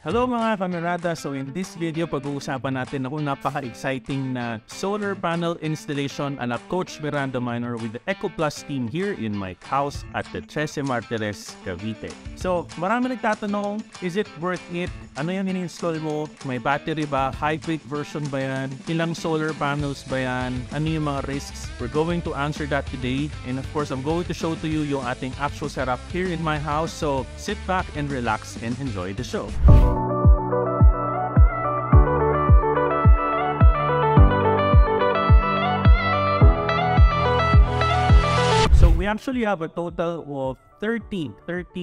Hello mga kamerada! So in this video, pag-uusapan natin ako napaka-exciting na solar panel installation ala Coach Miranda Minor with the EcoPlus team here in my house at the Trece Martires, Cavite. So marami nagtatanong, is it worth it? Ano yung in-install mo? May battery ba? Hybrid version ba yan? Ilang solar panels ba yan? Ano yung mga risks? We're going to answer that today. And of course, I'm going to show to you yung ating actual setup here in my house. So sit back and relax and enjoy the show. We actually have a total of 30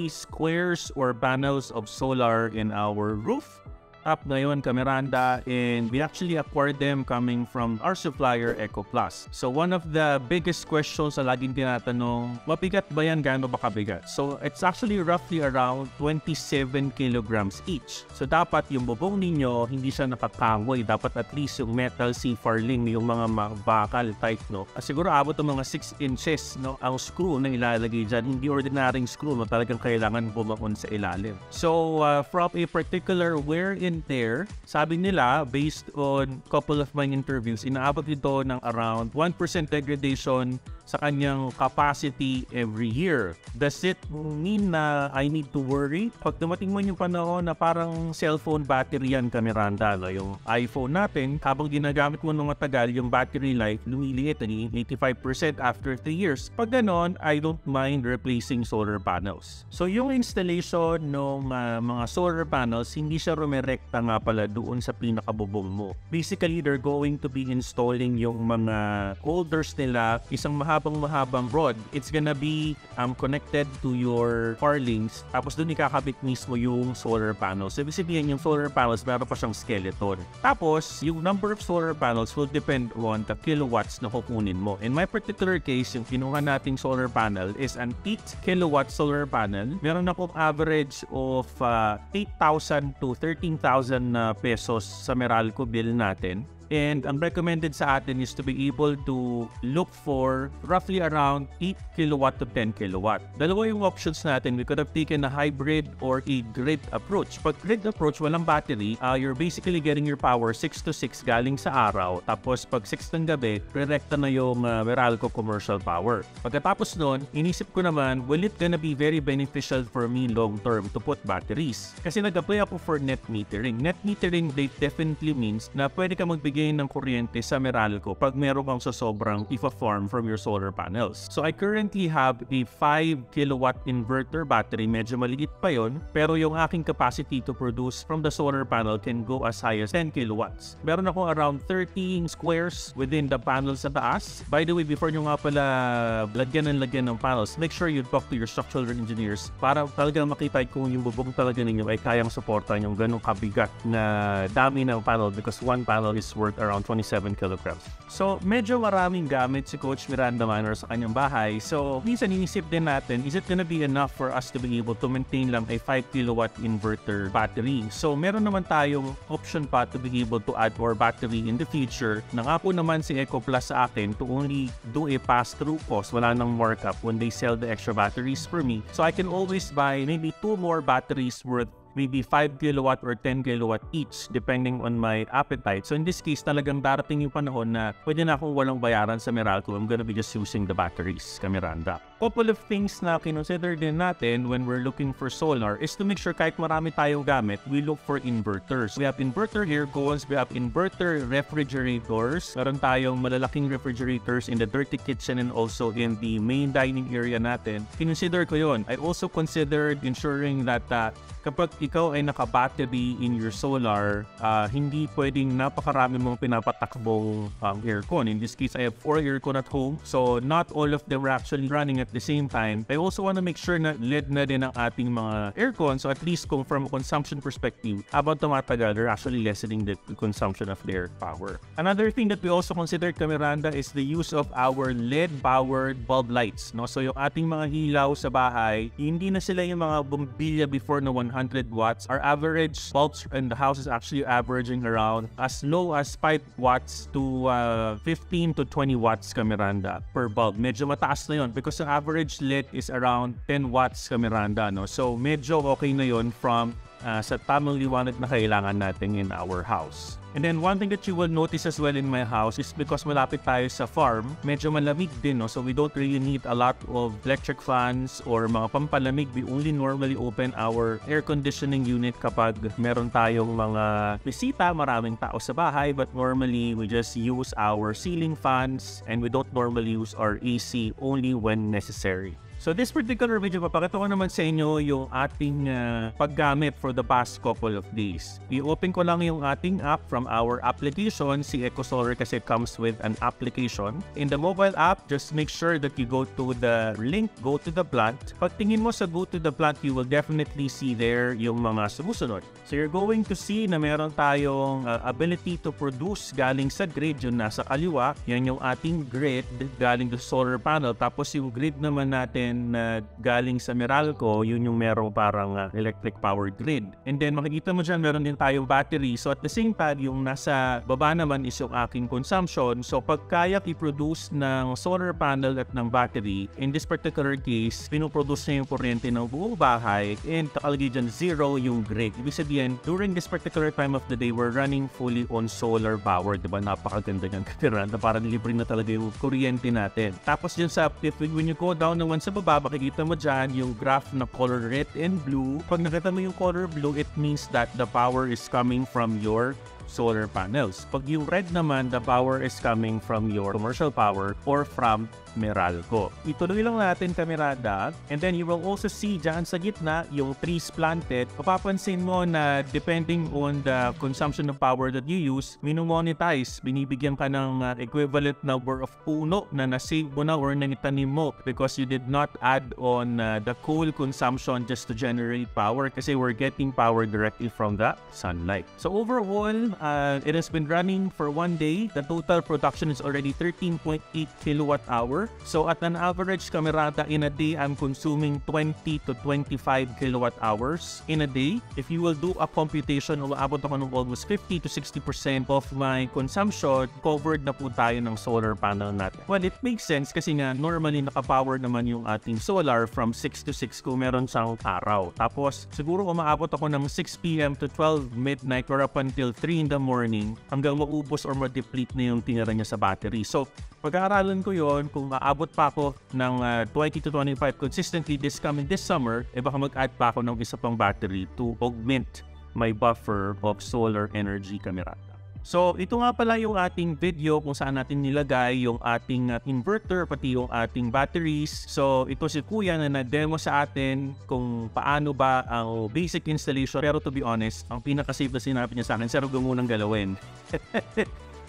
squares or panels of solar in our roof. Top ngayon, Kamiranda, and we actually acquired them coming from our supplier, EcoPlus. So one of the biggest questions na laging tinatanong, mabigat ba yan? Gaano ba kabigat? So it's actually roughly around 27 kilograms each. So dapat yung bubong ninyo, hindi siya nakakangoy. Dapat at least yung metal C-farling, yung mga bakal type, no? Siguro abot ng mga 6 inches, no? Ang screw na ilalagay dyan. Hindi ordinaryong screw, no? Talagang kailangan bumakon sa ilalim. So from a particular wear in there, sabi nila, based on couple of my interviews, inaabot ito ng around 1% degradation sa kanyang capacity every year. Does it mean na I need to worry? Pag dumating mo yung panahon na parang cellphone battery yan, Kamiranda, no? Yung iPhone natin, habang ginagamit mo nung matagal, yung battery life lumiliit, 85% after 3 years. Pag ganon, I don't mind replacing solar panels. So yung installation ng mga solar panels, hindi siya rumerekta nga pala doon sa pinakabubong mo. Basically, they're going to be installing yung mga holders nila, isang mahabang rod. It's gonna be connected to your farlings, tapos doon ikakabit mismo yung solar panels. So, ibig sabihin yung solar panels, meron pa siyang skeleton. Tapos, yung number of solar panels will depend on the kilowatts na kukunin mo. In my particular case, yung kinuha nating solar panel is an 8 kilowatt solar panel. Meron akong average of 8,000 to 13,000 pesos sa Meralco bill natin. And ang recommended sa atin is to be able to look for roughly around 8 kilowatt to 10 kilowatt. Dalawa yung options natin. We could have taken a hybrid or a grid approach. Pag grid approach, walang battery, you're basically getting your power 6 to 6 galing sa araw. Tapos pag 6 ng gabi, re-recta na yung Meralco commercial power. Pagkatapos nun, inisip ko naman, will it gonna be very beneficial for me long term to put batteries? Kasi nag-apply ako for net metering. Net metering definitely means na pwede ka magbigay ng kuryente sa Meralco pag meron kang sobrang ifa-farm from your solar panels. So I currently have a 5 kilowatt inverter battery. Medyo maliit pa yon, pero yung aking capacity to produce from the solar panel can go as high as 10 kilowatts. Meron ako around 13 squares within the panels sa taas. By the way, before nyo nga pala lagyan ng panels, make sure you talk to your structural engineers para talagang makita kung yung bubong talaga ninyo ay kayang suportan yung ganong kabigat na dami ng panel, because one panel is worth around 27 kilograms. So, medyo maraming gamit si Coach Miranda Minor sa kanyang bahay. So, minsan inisip din natin, is it gonna be enough for us to be able to maintain lang a 5 kilowatt inverter battery? So, meron naman tayong option pa to be able to add more battery in the future. Nangako naman si EcoPlus sa akin to only do a pass-through cost. Wala nang markup when they sell the extra batteries for me. So, I can always buy maybe 2 more batteries worth maybe 5 kilowatt or 10 kilowatt each depending on my appetite. So in this case, talagang darating yung panahon na pwede na akong walang bayaran sa Meralco. I'm gonna be just using the batteries, Kamiranda. Couple of things na kinonsider din natin when we're looking for solar is to make sure kahit marami tayong gamit, we look for inverters. We have inverter air cones, we have inverter refrigerators. Meron tayong malalaking refrigerators in the dirty kitchen and also in the main dining area natin. Kinonsider ko yun. I also considered ensuring that kapag ikaw ay naka-battery in your solar, hindi pwedeng napakarami mong pinapatakbong aircon. In this case, I have 4 aircon at home. So, not all of them are actually running at the same time. I also want to make sure na LED na din ang ating mga aircon. So, at least kung from a consumption perspective, habang tumatagal, they're actually lessening the consumption of their power. Another thing that we also considered, Kamiranda, is the use of our LED-powered bulb lights. No? So, yung ating mga ilaw sa bahay, hindi na sila yung mga bombilya before na 100 watts. Our average bulbs in the house is actually averaging around as low as 5 watts to 15 to 20 watts, Kamiranda, per bulb. Medyo mataas na yun because the average LED is around 10 watts, Kamiranda. No? So medyo okay na yun from sa tamang liwanag na kailangan natin in our house. And then one thing that you will notice as well in my house is because malapit tayo sa farm, medyo malamig din, no? So we don't really need a lot of electric fans or mga pampalamig. We only normally open our air conditioning unit kapag meron tayong mga bisita, maraming tao sa bahay, but normally we just use our ceiling fans and we don't normally use our AC only when necessary. So this particular video, papakita ko naman sa inyo yung ating paggamit for the past couple of days. I-open ko lang yung ating app from our application, si EcoSolar kasi comes with an application. In the mobile app, just make sure that you go to the link, go to the plant. Pag tingin mo sa go to the plant, you will definitely see there yung mga sumusunod. So you're going to see na meron tayong ability to produce galing sa grid, yung nasa kaliwa. Yan yung ating grid galing sa solar panel. Tapos yung grid naman natin galing sa Meralco, yun yung merong parang electric power grid. And then makikita mo dyan, meron din tayong battery. So at the same time, yung nasa baba naman is yung aking consumption. So pag kaya i-produce ng solar panel at ng battery, in this particular case, pinoproduce na yung kuryente ng buong bahay and nakalagay dyan 0 yung grid. Ibig sabihin, during this particular time of the day, we're running fully on solar power. Diba? Napakaganda niyang katiran na parang libre na talaga yung kuryente natin. Tapos dyan sa, when you go down naman sa baba, makikita mo dyan yung graph na color red and blue. Pag nakita mo yung color blue, it means that the power is coming from your solar panels. Pag yung red naman, the power is coming from your commercial power or from Meralco. Ituloy lang natin, kamerada. And then you will also see dyan sa gitna yung trees planted. Papapansin mo na depending on the consumption of power that you use, minomonetize. Binibigyan ka ng equivalent number of puno na nasave mo na or nanitanim mo because you did not add on the coal consumption just to generate power kasi we're getting power directly from the sunlight. So overall, it has been running for 1 day. The total production is already 13.8 kilowatt hour. So at an average, kamerada, in a day, I'm consuming 20 to 25 kilowatt hours in a day. If you will do a computation, umaabot ako ng almost 50 to 60% of my consumption, covered na po tayo ng solar panel natin. Well, it makes sense kasi nga normally nakapower naman yung ating solar from 6 to 6 kung meron siyang araw. Tapos siguro umaabot ako ng 6 p.m. to 12 midnight or up until 3 in the morning hanggang maubos or ma-deplete na yung tinira niya sa battery. So pag-aaralan ko yon, kung maabot pa ako ng 20 to 25 consistently this summer, baka mag-add pa ako ng isa pang battery to augment my buffer of solar energy, kamerada. So ito nga pala yung ating video kung saan natin nilagay yung ating inverter pati yung ating batteries. So ito si Kuya na na-demo sa atin kung paano ba ang basic installation. Pero to be honest, ang pinaka-safe na sinabi niya sa akin, sir, huwag mo munang galawin.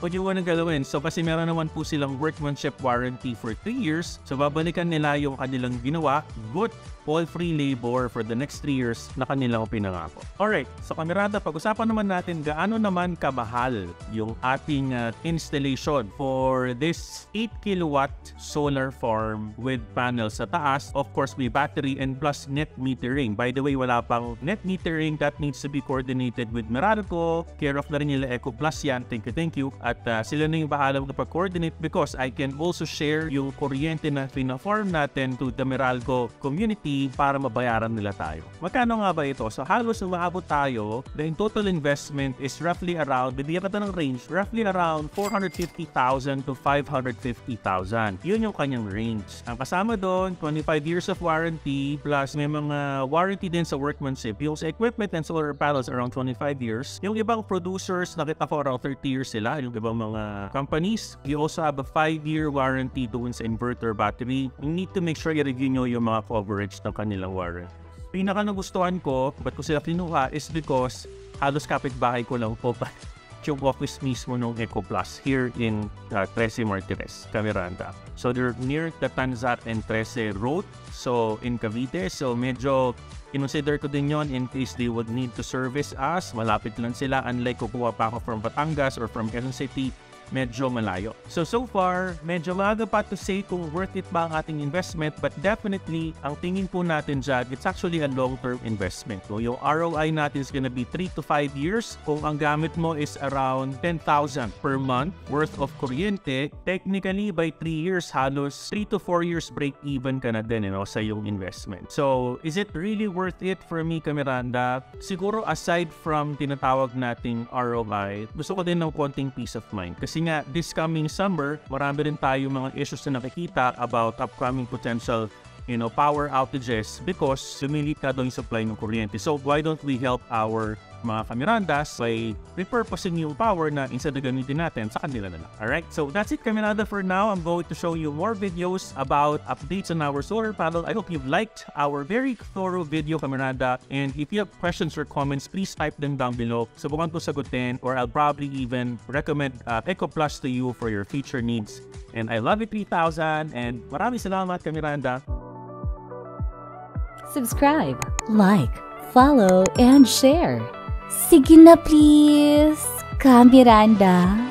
Huwag yung munang galawin. So kasi meron naman po silang workmanship warranty for 3 years. So babalikan nila yung kanilang ginawa. Good all-free labor for the next 3 years na kanilang pinangako. Alright, so kamerada, pag-usapan naman natin gaano naman kamahal yung ating installation for this 8 kilowatt solar farm with panels sa taas. Of course, may battery and plus net metering. By the way, wala pang net metering. That needs to be coordinated with Meralco. Care of na rin nila Eco Plus yan. Thank you. At sila na yung bahala magpag-coordinate because I can also share yung kuryente na pina-farm natin to the Meralco community para mabayaran nila tayo. Magkano nga ba ito? So halos umaabot tayo, the total investment is roughly around, bibigyan ka ng range, roughly around 450,000 to 550,000. Yun yung kanyang range. Ang kasama doon, 25 years of warranty, plus may mga warranty din sa workmanship. Yung sa equipment and solar panels around 25 years. Yung ibang producers, nakita ko around 30 years sila. Yung ibang mga companies, you also have a 5-year warranty doon sa inverter battery. You need to make sure i-review nyo yung mga coverage ng kanilang warranty. Pinaka nagustuhan ko, ba't ko sila kinuha, is because halos kapitbahay ko lang po pa yung office mismo ng Eco Plus here in 13 Martires, Camiranda. So they're near the Tanzat and 13 Road, so in Cavite. So medyo consider ko din yon in case they would need to service us. Malapit lang sila, unlike kukuha pa ako from Batangas or from Quezon City. medyo malayo. So far, medyo maaga pa to say kung worth it ba ang ating investment, but definitely, ang tingin po natin dyan, it's actually a long-term investment. So yung ROI natin is gonna be 3 to 5 years. Kung ang gamit mo is around 10,000 per month worth of kuryente, technically by 3 years, halos 3 to 4 years break-even ka na din sa yung investment. So, is it really worth it for me, Kamiranda? Siguro aside from tinatawag nating ROI, gusto ko din ng konting peace of mind. Kasi nga, this coming summer, marami rin tayo mga issues na nakikita about upcoming potential power outages because lumilit na doon yung supply ng kuryente. So, why don't we help our mga Kamirandas by repurposing yung power na instead na gamitin natin sa kanila na lang. Alright, so that's it, Kamiranda, for now. I'm going to show you more videos about updates on our solar panel. I hope you've liked our very thorough video, Kamiranda. And if you have questions or comments, please type them down below. Subukan ko sagutin, or I'll probably even recommend Eco Plus to you for your future needs. And I love you 3,000, and maraming salamat, Kamiranda. Subscribe, like, follow, and share. Sige na please, Kamiranda.